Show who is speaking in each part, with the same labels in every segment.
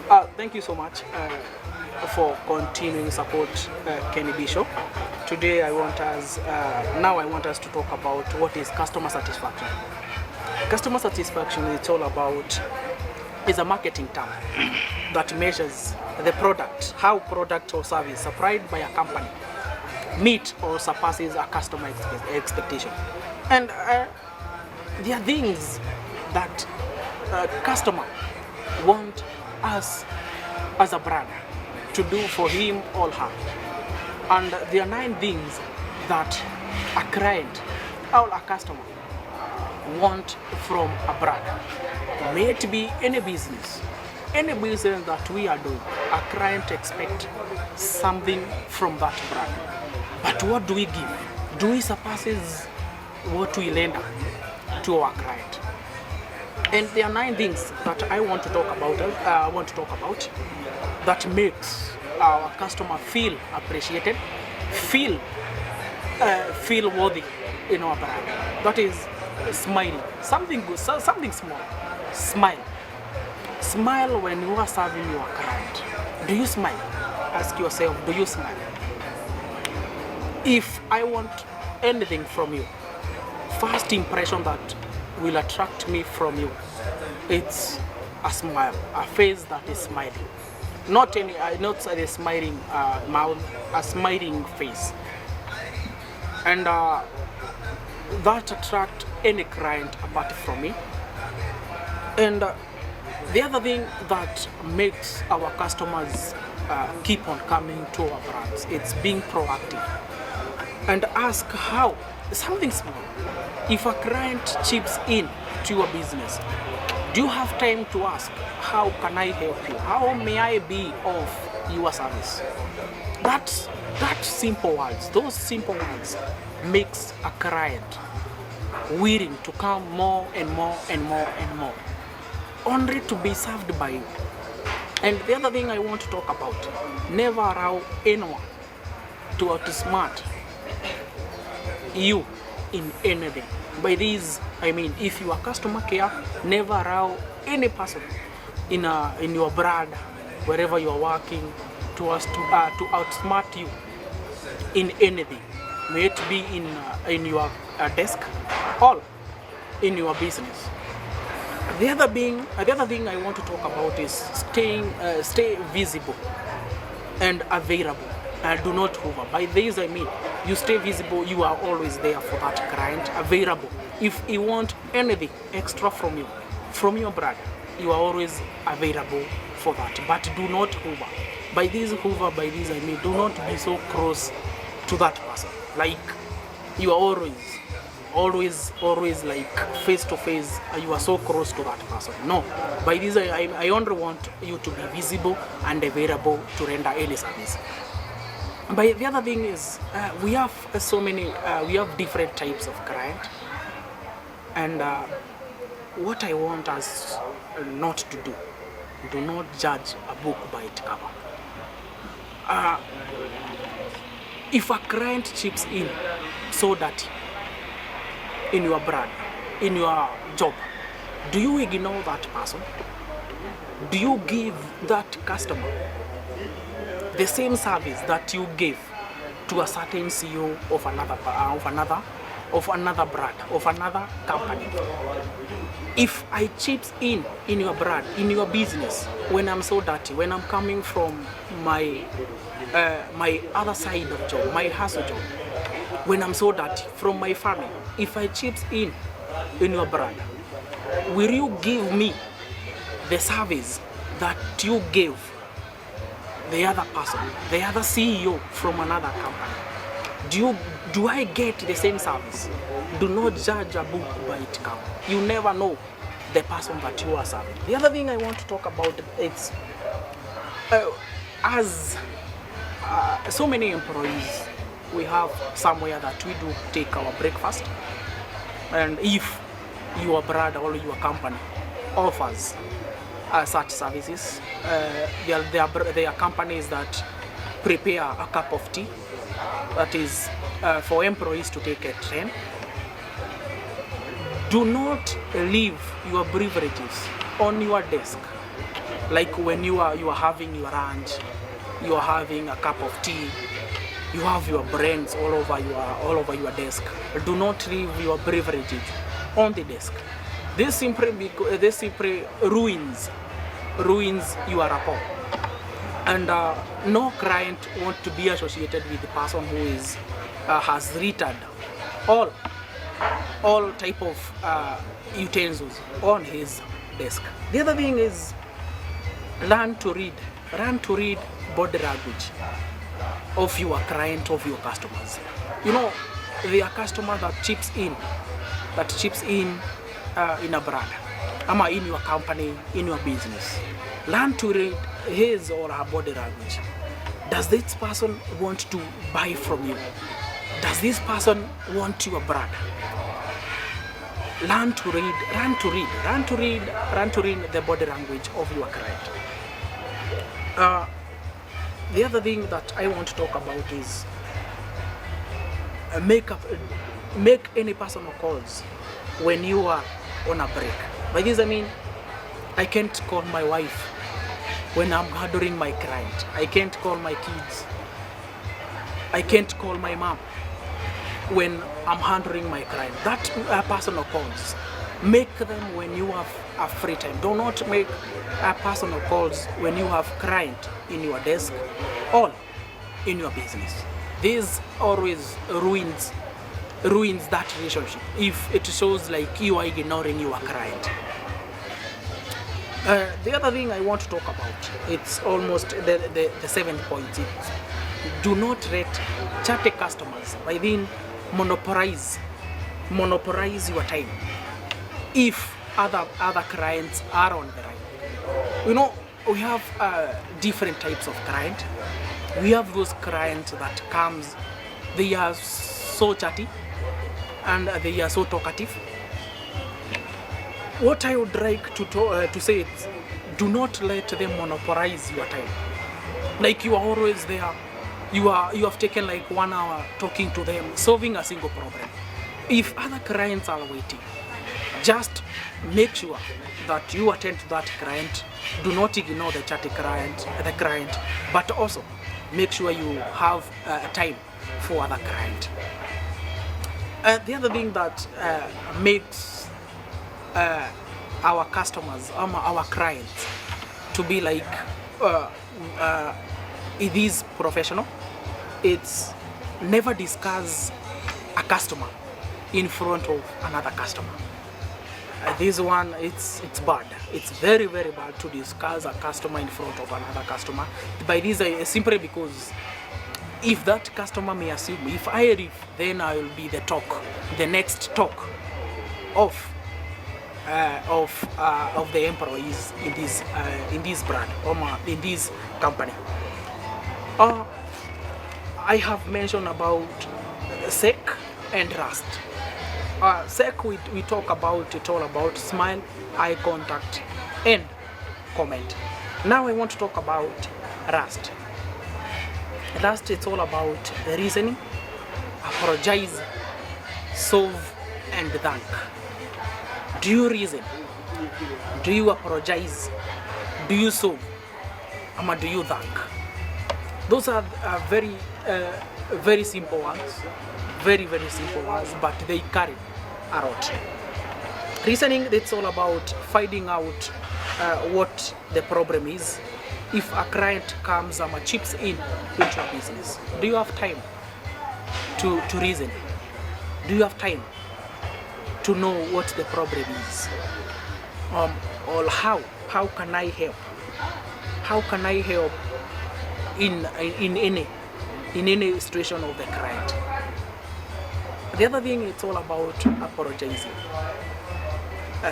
Speaker 1: Thank you so much for continuing support Kenny B Show. Today I want us to talk about what is customer satisfaction. Customer satisfaction is a marketing term that measures the product, how product or service supplied by a company meet or surpasses a customer expectation. And there are things that customer want us as a brand to do for him or her. And there are 9 things that a client or a customer want from a brand. May it be any business that we are doing, a client expect something from that brand. But what do we give? Do we surpasses what we render to our client? And there are 9 things that I want to talk about. That makes our customer feel appreciated, feel worthy in our brand. That is smiling. Something good, something small. Smile. Smile when you are serving your client. Do you smile? Ask yourself, do you smile? If I want anything from you, first impression that will attract me from you, it's a smile, a face that is smiling. Not a smiling mouth, a smiling face. And that attract any client apart from me. And the other thing that makes our customers keep on coming to our brands, it's being proactive. And ask how, something small. If a client chips in to your business, do you have time to ask, how can I help you? How may I be of your service? That simple words, those simple words makes a client willing to come more and more and more and more, only to be served by you. And the other thing I want to talk about, never allow anyone to outsmart you in anything. By this, I mean, if you are customer care, never allow any person in your brand, wherever you are working, to outsmart you in anything. May it be in your desk or in your business. The other thing I want to talk about is stay visible and available. Do not hover. By this I mean, you stay visible, you are always there for that client, available. If you want anything extra from you, from your brand, you are always available for that. But do not hover. By this I mean, do not be so close to that person. Like you are always like face to face, you are so close to that person. No. By this I only want you to be visible and available to render any service. But the other thing is, we have we have different types of client, and what I want us not to do not judge a book by its cover. If a client chips in so that in your brand, in your job, do you ignore that person? Do you give that customer the same service that you gave to a certain CEO of another brand, of another company? If I chips in your brand, in your business, when I'm so dirty, when I'm coming from my other side of job, my hustle job, when I'm so dirty from my family, if I chips in your brand, will you give me the service that you gave the other person, the other CEO from another company? Do I get the same service? Do not judge a book by its cover. You never know the person that you are serving. The other thing I want to talk about is as so many employees, we have somewhere that we do take our breakfast, and if your brand or your company offers such services, there are companies that prepare a cup of tea that is for employees to take a train. Do not leave your beverages on your desk Like when you are having your lunch, you are having a cup of tea, you have your brains all over your desk. Do not leave your beverages on the desk. This simply ruins your rapport. And no client wants to be associated with the person who has littered all type of utensils on his desk. The other thing is learn to read body language of your client, of your customers. You know, there are customers that chips in a brand, in your company, in your business. Learn to read his or her body language. Does this person want to buy from you? Does this person want your brand? Learn to read the body language of your client. The other thing that I want to talk about is make any personal calls when you are on a break. By this I mean, I can't call my wife when I'm handling my client. I can't call my kids. I can't call my mom when I'm handling my client. That personal calls, make them when you have a free time. Do not make personal calls when you have client in your desk or in your business. This always ruins that relationship if it shows like you are ignoring your client. The other thing I want to talk about, it's almost the 7th point. Do not let chatty customers by then monopolize your time if other clients are on the line. You know, we have different types of client. We have those clients that comes, they are so chatty and they are so talkative. What I would like to say is, do not let them monopolize your time. Like you are always there, you have taken like 1 hour talking to them, solving a single problem. If other clients are waiting, just make sure that you attend to that client. Do not ignore the chatty client, but also make sure you have time for other client. The other thing that makes our customers, our clients, to be like it is professional. It's never discuss a customer in front of another customer. This one, it's bad. It's very, very bad to discuss a customer in front of another customer. By this, simply because if that customer may assume, if I leave, then I will be the next talk of the employees in this brand or in this company. I have mentioned about SEC and Rust. SEC, we talk about it all about smile, eye contact, and comment. Now I want to talk about Rust. Rust, it's all about reasoning, apologize, solve, and thank. Do you reason? Do you apologize? Do you solve? Or do you thank? Those are very simple ones. Very, very simple ones, but they carry a lot. Reasoning, it's all about finding out what the problem is. If a client comes and chips in into a business, do you have time to reason? Do you have time to know what the problem is? Or how can I help? How can I help in any situation of the client? The other thing, it's all about apologizing.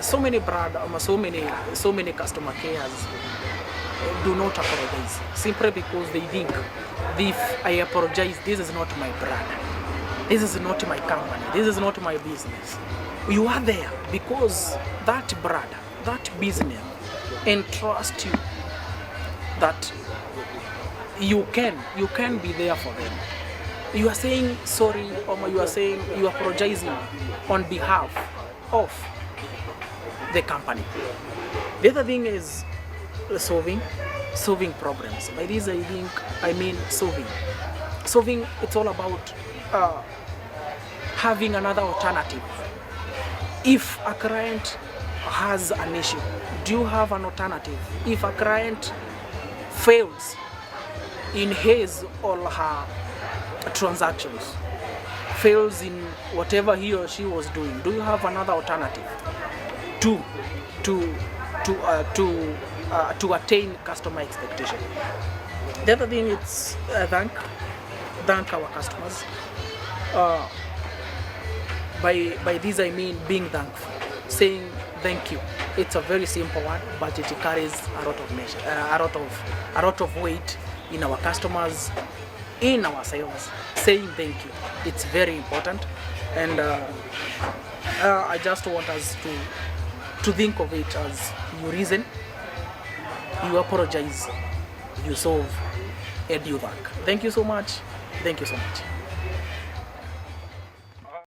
Speaker 1: So many brand, so many customer cares do not apologize simply because they think, if I apologize, this is not my brand, this is not my company, this is not my business. You are there because that brand, that business entrusts you that you can be there for them. You are saying sorry, or you are apologizing on behalf of the company. The other thing is, solving problems. By this I mean solving. It's all about having another alternative. If a client has an issue, do you have an alternative? If a client fails in his or her transactions, fails in whatever he or she was doing, do you have another alternative to attain customer expectation? The other thing is thank our customers. By this I mean being thankful, saying thank you. It's a very simple one, but it carries a lot of weight in our customers, in our sales. Saying thank you, it's very important, and I just want us to think of it as you reason, you apologize, you solve, and you thank. Thank you so much. Thank you so much.